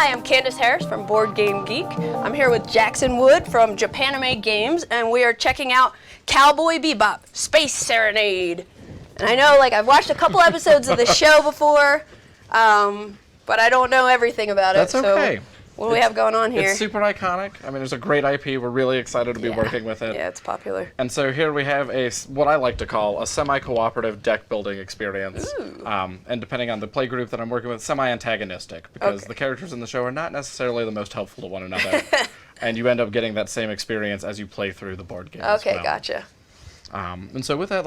Hi, I'm Candace Harris from Board Game Geek. I'm here with Jackson Wood from Japanime Games, and we are checking out Cowboy Bebop, Space Serenade. And I know, I've watched a couple episodes of the show before, but I don't know everything about it. That's okay. So what do we have going on here? It's super iconic. I mean, it's a great IP. We're really excited to be working with it. Yeah, it's popular. And so here we have what I like to call a semi-cooperative deck building experience. And depending on the play group that I'm working with, semi-antagonistic, because the characters in the show are not necessarily the most helpful to one another. And you end up getting that same experience as you play through the board game as well. Gotcha. And so with that,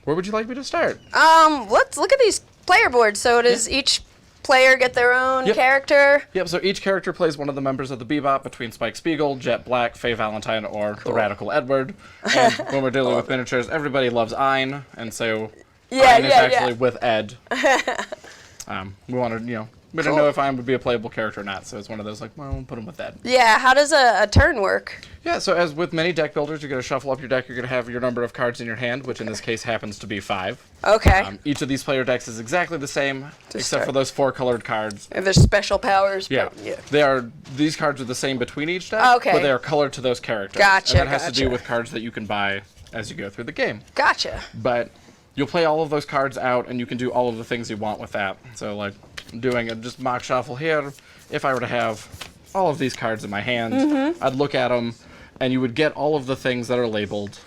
where would you like me to start? Let's look at these player boards. So does each player get their own character? Yep, so each character plays one of the members of the Bebop between Spike Spiegel, Jet Black, Faye Valentine, or the Radical Edward. And when we're dealing with miniatures, everybody loves Ein, and so Ein is actually with Ed. We wanted, we didn't know if Ein would be a playable character or not, so it's one of those we'll put him with Ed. Yeah, how does a turn work? Yeah, so as with many deck builders, you're going to shuffle up your deck, you're going to have your number of cards in your hand, which in this case happens to be 5. Okay. Each of these player decks is exactly the same, except for those 4 colored cards. And there's special powers. Yeah. These cards are the same between each deck, but they are colored to those characters. Gotcha, And that has to do with cards that you can buy as you go through the game. Gotcha. But you'll play all of those cards out, and you can do all of the things you want with that. So, doing a just mock shuffle here, if I were to have all of these cards in my hand, I'd look at them, and you would get all of the things that are labeled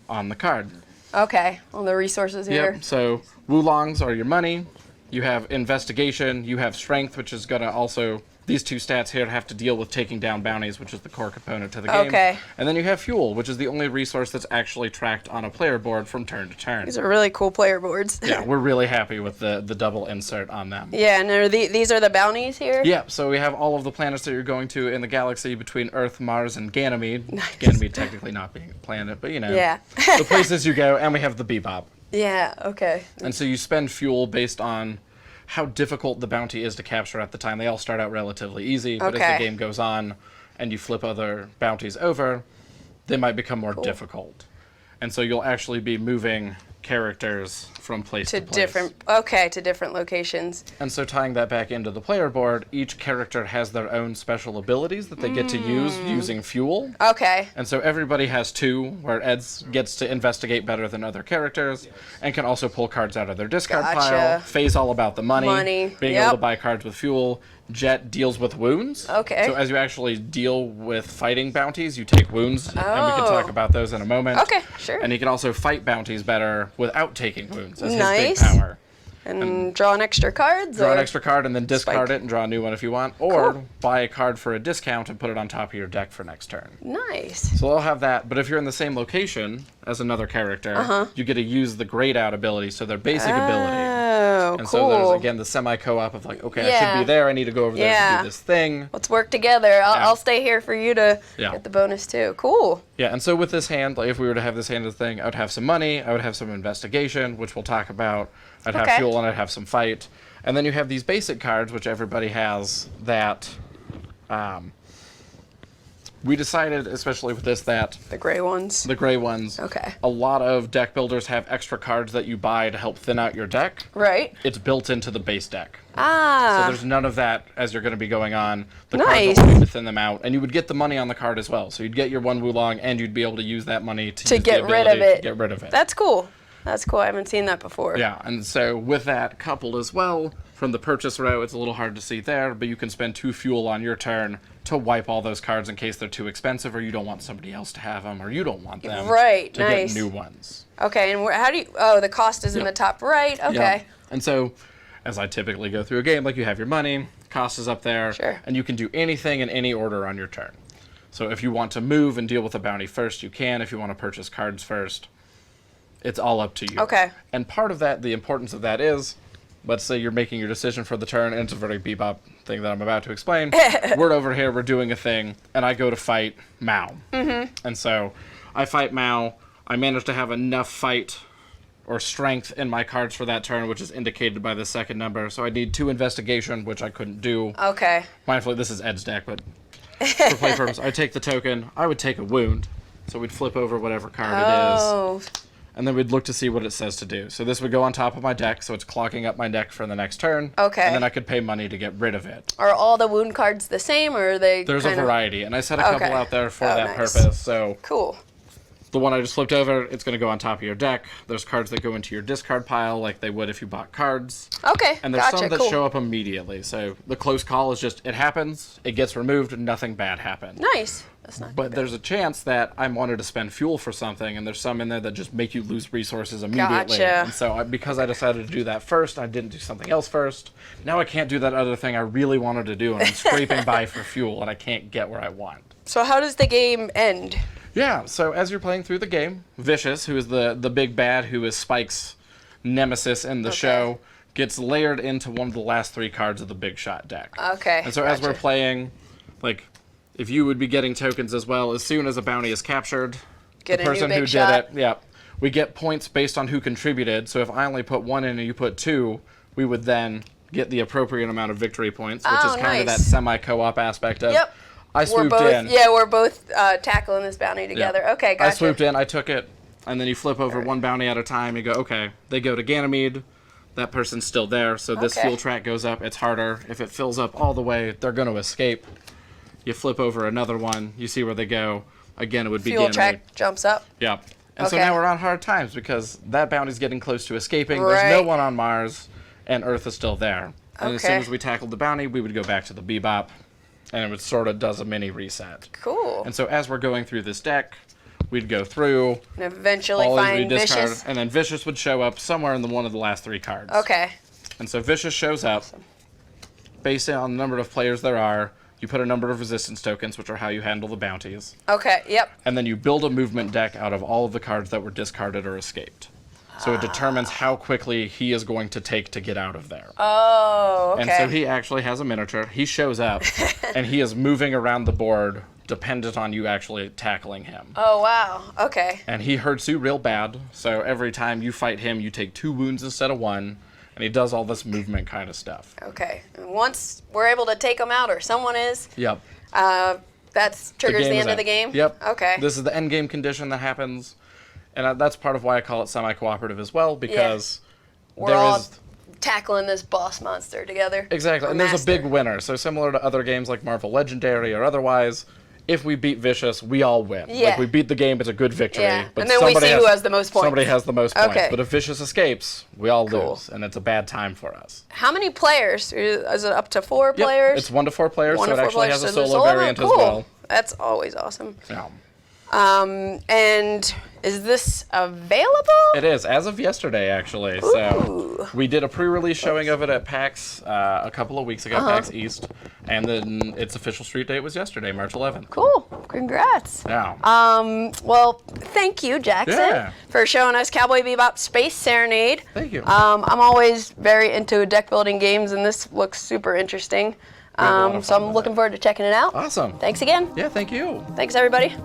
on the card. Okay, all the resources here. Yep, so Wulongs are your money. You have investigation, you have strength, which is going to also, these 2 stats here have to deal with taking down bounties, which is the core component to the game. Okay. And then you have fuel, which is the only resource that's actually tracked on a player board from turn to turn. These are really cool player boards. Yeah, we're really happy with the double insert on them. Yeah, and these are the bounties here? Yeah, so we have all of the planets that you're going to in the galaxy between Earth, Mars, and Ganymede. Nice. Ganymede technically not being a planet, but the places you go, and we have the Bebop. Yeah, okay. And so you spend fuel based on how difficult the bounty is to capture at the time. They all start out relatively easy, but as the game goes on and you flip other bounties over, they might become more difficult. And so you'll actually be moving characters from place to place. To different locations. And so tying that back into the player board, each character has their own special abilities that they get to use using fuel. Okay. And so everybody has 2, where Ed gets to investigate better than other characters, and can also pull cards out of their discard pile. Faye's all about the money. Being able to buy cards with fuel. Jet deals with wounds. Okay. So as you actually deal with fighting bounties, you take wounds, and we can talk about those in a moment. Okay, sure. And he can also fight bounties better without taking wounds. That's his big power. And draw an extra card? Draw an extra card and then discard it and draw a new one if you want. Or buy a card for a discount and put it on top of your deck for next turn. Nice. So they'll have that, but if you're in the same location as another character, you get to use the grayed out ability, so their basic ability. Oh, and so there's, again, the semi-co-op of okay, I should be there, I need to go over there to do this thing. Let's work together. I'll stay here for you to get the bonus too. Cool. Yeah, and so with this hand, if we were to have this hand as a thing, I would have some money, I would have some investigation, which we'll talk about. I'd have fuel and I'd have some fight. And then you have these basic cards, which everybody has, that we decided, especially with this, that The gray ones? The gray ones. Okay. A lot of deck builders have extra cards that you buy to help thin out your deck. Right. It's built into the base deck. Ah. So there's none of that as you're going to be going on. The cards will to thin them out. And you would get the money on the card as well. So you'd get your 1 Wulong, and you'd be able to use that money to get rid of it. To get rid of it. That's cool. That's cool. I haven't seen that before. Yeah, and so with that coupled as well, from the purchase row, it's a little hard to see there, but you can spend 2 fuel on your turn to wipe all those cards in case they're too expensive, or you don't want somebody else to have them, or you don't want them to get new ones. Okay, and how do you... Oh, the cost is in the top right. Okay. Yep. And so, as I typically go through a game, you have your money, cost is up there, and you can do anything in any order on your turn. So if you want to move and deal with a bounty first, you can. If you want to purchase cards first, it's all up to you. Okay. And part of that, the importance of that is, let's say you're making your decision for the turn, and it's a very Bebop thing that I'm about to explain. We're over here, we're doing a thing, and I go to fight Mao. And so I fight Mao. I manage to have enough fight or strength in my cards for that turn, which is indicated by the second number. So I need 2 investigation, which I couldn't do. Okay. Mindfully, this is Ed's deck, but for play purpose, I take the token. I would take a wound. So we'd flip over whatever card it is. and then we'd look to see what it says to do. So this would go on top of my deck, so it's clogging up my deck for the next turn. Okay. And then I could pay money to get rid of it. Are all the wound cards the same, or are they There's a variety, and I set a Okay. couple out there for Oh, that nice. purpose. So Cool. the one I just flipped over, it's going to go on top of your deck. There's cards that go into your discard pile like they would if you bought cards. Okay, And there's gotcha, some that cool. show up immediately. So the close call is just, it happens, it gets removed, nothing bad happened. Nice. That's not But there's a chance that I wanted to spend fuel for something, and there's some in there that just make you lose resources immediately. Gotcha. And so because I decided to do that first, I didn't do something else first. Now I can't do that other thing I really wanted to do, and I'm scraping by for fuel, and I can't get where I want. So how does the game end? Yeah, so as you're playing through the game, Vicious, who is the big bad, who is Spike's nemesis in the show, gets layered into one of the last 3 cards of the Big Shot deck. Okay. And so as we're gotcha. playing, like, if you would be getting tokens as well, as soon as a bounty is captured, Get the a new person Big who Shot. did it, we get points based on who contributed. So if I only put 1 in and you put 2, we would then get the appropriate amount of victory points, which Oh, is kind of that nice. semi-co-op aspect of. Yep. I swooped we're both, in. Yeah, we're both tackling this bounty together. Yeah. Okay, gotcha. I swooped in, I took it, and then you flip over one bounty at a time. You go, okay, they go to Ganymede. That person's still there, so this Okay. fuel track goes up. It's harder. If it fills up all the way, they're going to escape. You flip over another one. You see where they go. Again, it would be Fuel Ganymede. track jumps up. Yep. And so Okay. now we're on hard times because that bounty's getting close to escaping. There's no Right. one on Mars, and Earth is still there. And as soon Okay. as we tackled the bounty, we would go back to the Bebop, and it would sort of does a mini reset. Cool. And so as we're going through this deck, we'd go through, And eventually always find rediscard, Vicious. and then Vicious would show up somewhere in one of the last 3 cards. Okay. And so Vicious shows up. Based on the number of players there are, you put a number of resistance tokens, which are how you handle the bounties. Okay, yep. And then you build a movement deck out of all of the cards that were discarded or escaped. So it determines how quickly he is going to take to get out of there. Oh, okay. And so he actually has a miniature. He shows up, and he is moving around the board dependent on you actually tackling him. Oh, wow. Okay. And he hurts you real bad, so every time you fight him, you take 2 wounds instead of 1, and he does all this movement kind of stuff. Okay. And once we're able to take him out, or someone is, Yep. that triggers the game is end of up. the game? Yep. Okay. This is the end game condition that happens, and that's part of why I call it semi-cooperative as well, because We're there all is... tackling this boss monster together. Exactly, Or and there's a master. big winner. So similar to other games like Marvel Legendary or otherwise, if we beat Vicious, we all win. Yeah. Like, we beat the game, it's a good victory. Yeah, But and then we somebody see who has the most points. Somebody has the most points. Okay. But if Vicious escapes, we all Cool. lose, and it's a bad time for us. How many players? Is it up to 4 Yep, players? it's 1 to 4 players, 1 so to it 4 actually players. has a So solo there's variant cool. as well. That's always awesome. Yeah. And is this available? It is, as of yesterday, actually. Ooh. So we did a pre-release showing of it at PAX a couple of weeks ago, PAX East, and then its official street date was yesterday, March 11th. Cool. Congrats. Yeah. Well, thank you, Jackson, Yeah. for showing us Cowboy Bebop Space Serenade. Thank you. I'm always very into deck building games, and this looks super interesting. We had a lot of So fun I'm with looking it. forward to checking it out. Awesome. Thanks again. Yeah, thank you. Thanks, everybody.